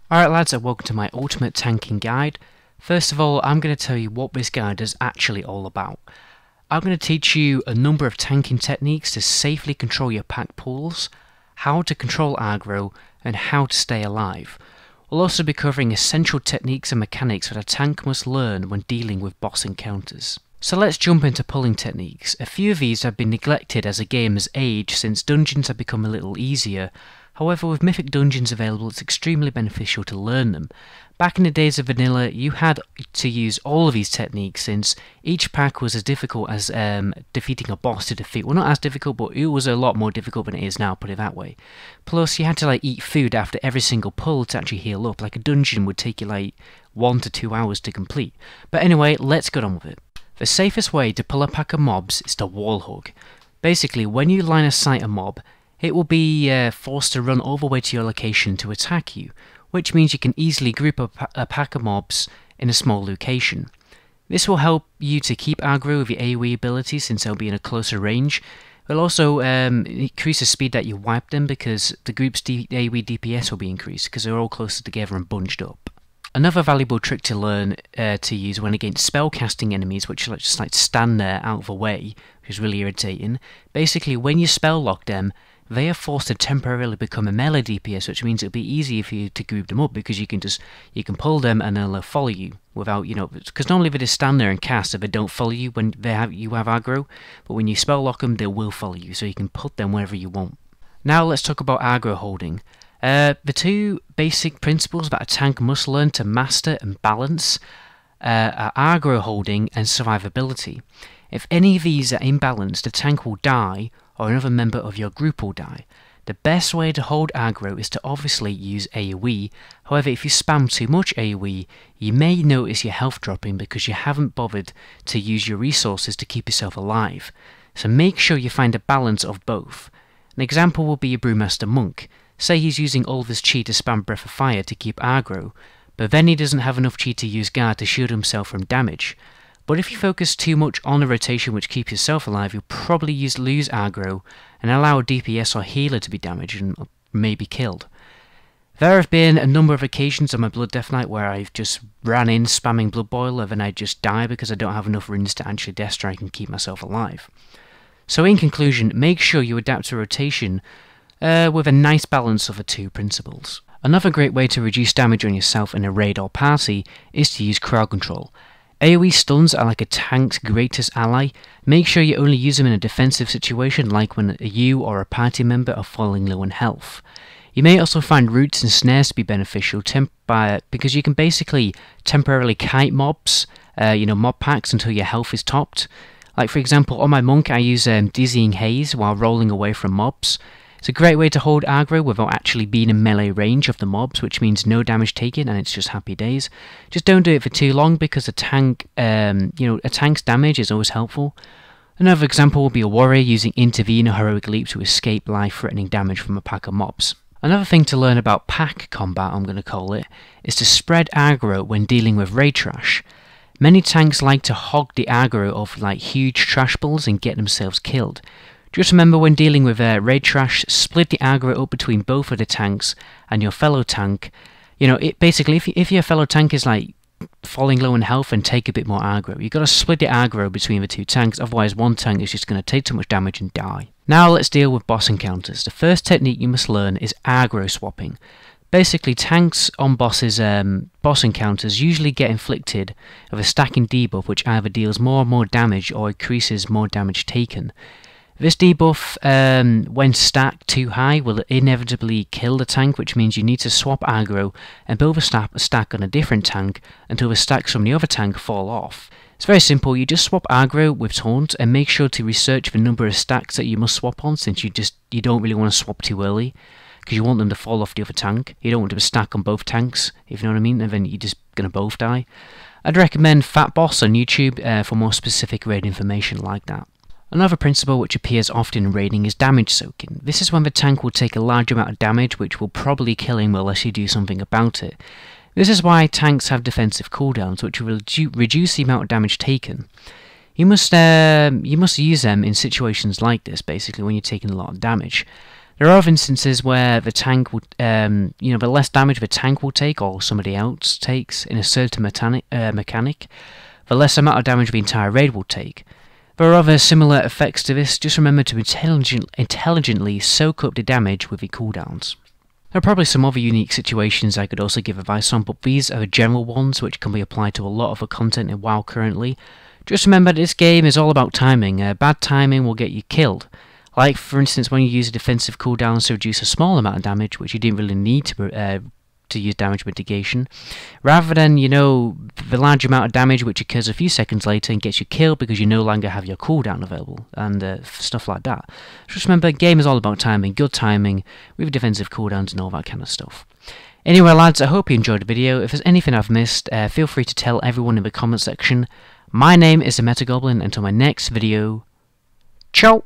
Alright lads, and welcome to my ultimate tanking guide. First of all, I'm going to tell you what this guide is actually all about. I'm going to teach you a number of tanking techniques to safely control your pack pools, how to control aggro, and how to stay alive. We'll also be covering essential techniques and mechanics that a tank must learn when dealing with boss encounters. So let's jump into pulling techniques. A few of these have been neglected as the game has aged since dungeons have become a little easier. However, with mythic dungeons available, it's extremely beneficial to learn them. Back in the days of vanilla, you had to use all of these techniques since each pack was as difficult as defeating a boss to defeat. Well, not as difficult, but it was a lot more difficult than it is now, put it that way. Plus, you had to eat food after every single pull to actually heal up. Like a dungeon would take you 1 to 2 hours to complete. But anyway, let's get on with it. The safest way to pull a pack of mobs is to wall hug. Basically, when you line of sight a mob, it will be forced to run all the way to your location to attack you, which means you can easily group a pack of mobs in a small location. This will help you to keep aggro with your AoE ability since they'll be in a closer range. It will also increase the speed that you wipe them because the group's AoE DPS will be increased because they're all closer together and bunched up. Another valuable trick to learn to use when against spellcasting enemies, which just stand there out of the way, which is really irritating. Basically, when you spell lock them, they are forced to temporarily become a melee DPS, which means it'll be easier for you to group them up because you can pull them and they'll follow you without, because normally they just stand there and cast if they don't follow you when you have aggro, but when you spell lock them, they will follow you, so you can put them wherever you want. Now let's talk about aggro holding. The two basic principles that a tank must learn to master and balance are aggro holding and survivability. If any of these are imbalanced, the tank will die or another member of your group will die. The best way to hold aggro is to obviously use AoE. However, if you spam too much AoE, you may notice your health dropping because you haven't bothered to use your resources to keep yourself alive. So make sure you find a balance of both. An example will be a Brewmaster Monk. Say he's using all of his chi to spam Breath of Fire to keep aggro, but then he doesn't have enough chi to use guard to shield himself from damage. But if you focus too much on the rotation which keeps yourself alive, you'll probably lose aggro and allow a DPS or healer to be damaged and maybe killed. There have been a number of occasions on my Blood Death Knight where I've just ran in spamming Blood Boil and then I just die because I don't have enough runes to actually Death Strike and keep myself alive. So in conclusion, make sure you adapt to rotation with a nice balance of the two principles. Another great way to reduce damage on yourself in a raid or party is to use crowd control. AoE stuns are like a tank's greatest ally. Make sure you only use them in a defensive situation like when you or a party member are falling low on health. You may also find roots and snares to be beneficial because you can basically temporarily kite mobs, mob packs until your health is topped. Like for example, on my monk I use Dizzying Haze while rolling away from mobs. It's a great way to hold aggro without actually being in melee range of the mobs, which means no damage taken and it's just happy days. Just don't do it for too long because a tank's damage is always helpful. Another example will be a warrior using Intervene or Heroic Leap to escape life-threatening damage from a pack of mobs. Another thing to learn about pack combat, I'm going to call it, is to spread aggro when dealing with raid trash. Many tanks like to hog the aggro of huge trash balls and get themselves killed. Just remember when dealing with raid trash, split the aggro up between both of the tanks and your fellow tank. Basically, if your fellow tank is falling low in health, and take a bit more aggro. You've got to split the aggro between the two tanks, otherwise one tank is just going to take too much damage and die. Now let's deal with boss encounters. The first technique you must learn is aggro swapping. Basically, tanks on boss encounters usually get inflicted with a stacking debuff which either deals more and more damage or increases more damage taken. This debuff, when stacked too high, will inevitably kill the tank, which means you need to swap aggro and build a stack on a different tank until the stacks from the other tank fall off. It's very simple, you just swap aggro with taunt and make sure to research the number of stacks that you must swap on since you don't really want to swap too early because you want them to fall off the other tank. You don't want to stack on both tanks, if you know what I mean, and then you're just going to both die. I'd recommend Fat Boss on YouTube for more specific raid information like that. Another principle which appears often in raiding is damage soaking. This is when the tank will take a large amount of damage which will probably kill him unless you do something about it. This is why tanks have defensive cooldowns which will reduce the amount of damage taken. You must use them in situations like this, basically when you're taking a lot of damage. There are instances where the tank would, the less damage the tank will take or somebody else takes in a certain mechanic, the less amount of damage the entire raid will take. There are other similar effects to this, just remember to intelligently soak up the damage with your cooldowns. There are probably some other unique situations I could also give advice on, but these are the general ones which can be applied to a lot of the content in WoW currently. Just remember that this game is all about timing. Bad timing will get you killed. Like, for instance, when you use a defensive cooldown to reduce a small amount of damage, which you didn't really need to use damage mitigation, rather than, the large amount of damage which occurs a few seconds later and gets you killed because you no longer have your cooldown available, and stuff like that. Just remember, the game is all about timing, good timing, with defensive cooldowns and all that kind of stuff. Anyway, lads, I hope you enjoyed the video. If there's anything I've missed, feel free to tell everyone in the comment section. My name is the Meta Goblin. Until my next video, ciao!